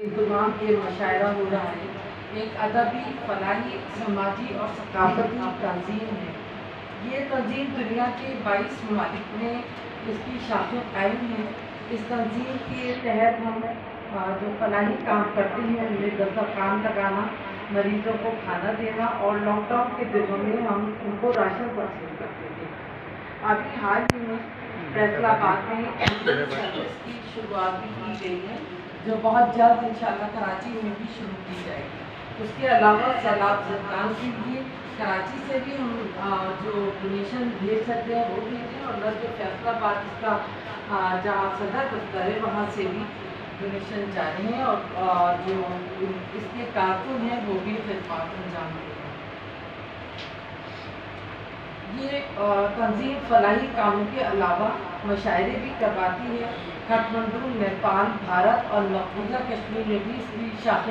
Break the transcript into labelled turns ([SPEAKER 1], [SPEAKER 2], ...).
[SPEAKER 1] انتظام کے مشاعرہ ہو رہا ہے، ایک ادبی، فلاحی، سماجی اور ثقافتی تنظیم ہے۔ یہ تنظیم دنیا کے 22 ممالک میں اس کی شاخیں قائم ہیں۔ اس تنظیم کے تحت ہم جو فلاحی کام کرتے ہیں، انہیں دسترخوان لگانا، مریضوں کو کھانا دینا، اور لاک ڈاؤن کے دنوں میں ہم ان کو راشن تقسیم کرتے تھے۔ ابھی حال ہی میں فیصل آباد میں ایمبولینس سروس کی شروعات بھی کی گئی ہے، جو بہت جلد انشاءاللہ کراچی میں بھی شروع کی جائے گی۔ اس کے علاوہ سیلاب زدگان کے لیے کراچی سے بھی ہم جو ڈونیشن بھیج سکتے ہیں وہ بھیجیں، اور جو فیصل آباد اس کا جہاں صدر دفتر ہے وہاں سے بھی ڈونیشن جاری ہیں، اور جو اس کے کارکن ہیں وہ بھی خدمات انجام دیں گے۔ یہ تنظیم فلاحی کاموں کے علاوہ مشاعرے بھی کرواتی ہے۔ کھٹمنڈو، نیپال، بھارت اور مقبوضہ کشمیر میں بھی اس کی شاخیں